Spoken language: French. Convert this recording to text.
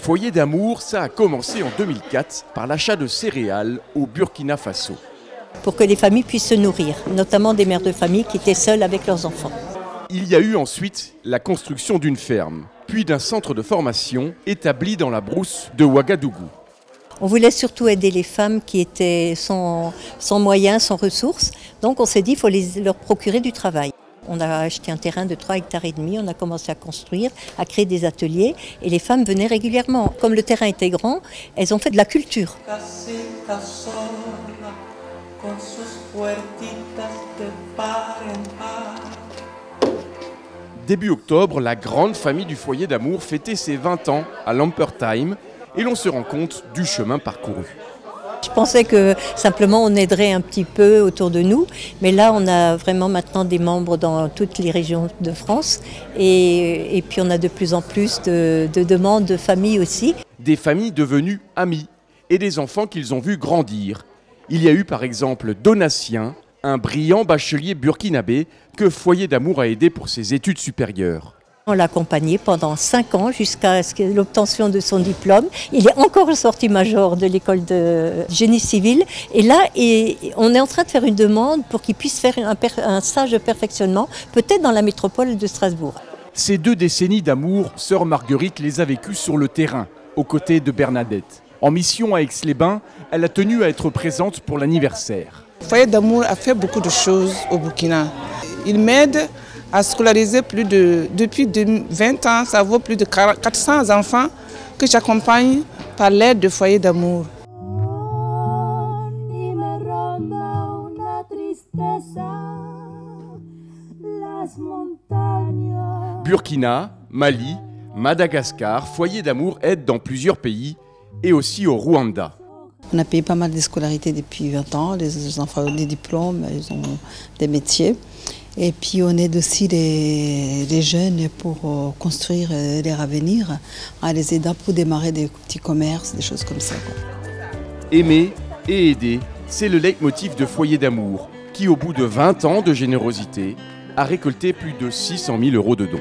Foyer d'amour, ça a commencé en 2004 par l'achat de céréales au Burkina Faso. Pour que les familles puissent se nourrir, notamment des mères de famille qui étaient seules avec leurs enfants. Il y a eu ensuite la construction d'une ferme, puis d'un centre de formation établi dans la brousse de Ouagadougou. On voulait surtout aider les femmes qui étaient sans moyens, sans ressources. Donc on s'est dit qu'il faut leur procurer du travail. On a acheté un terrain de 3,5 hectares, on a commencé à construire, à créer des ateliers et les femmes venaient régulièrement. Comme le terrain était grand, elles ont fait de la culture. Début octobre, la grande famille du foyer d'amour fêtait ses 20 ans à Lampertheim et l'on se rend compte du chemin parcouru. Je pensais que simplement on aiderait un petit peu autour de nous, mais là on a vraiment maintenant des membres dans toutes les régions de France et puis on a de plus en plus de demandes de familles aussi. Des familles devenues amies et des enfants qu'ils ont vus grandir. Il y a eu par exemple Donatien, un brillant bachelier burkinabé que Foyer d'amour a aidé pour ses études supérieures. On l'a accompagné pendant 5 ans jusqu'à l'obtention de son diplôme. Il est encore sorti major de l'école de génie civil. Et là, on est en train de faire une demande pour qu'il puisse faire un stage de perfectionnement, peut-être dans la métropole de Strasbourg. Ces 2 décennies d'amour, sœur Marguerite les a vécues sur le terrain, aux côtés de Bernadette. En mission à Aix-les-Bains, elle a tenu à être présente pour l'anniversaire. Foyer d'amour a fait beaucoup de choses au Burkina. Il m'aide à scolariser depuis 20 ans, ça vaut plus de 400 enfants que j'accompagne par l'aide de Foyer d'amour. Burkina, Mali, Madagascar, Foyer d'amour aide dans plusieurs pays et aussi au Rwanda. On a payé pas mal de scolarités depuis 20 ans, les enfants ont des diplômes, ils ont des métiers. Et puis on aide aussi les jeunes pour construire leur avenir, en les aidant pour démarrer des petits commerces, des choses comme ça. Aimer et aider, c'est le leitmotiv de Foyer d'amour, qui au bout de 20 ans de générosité, a récolté plus de 600 000 € de dons.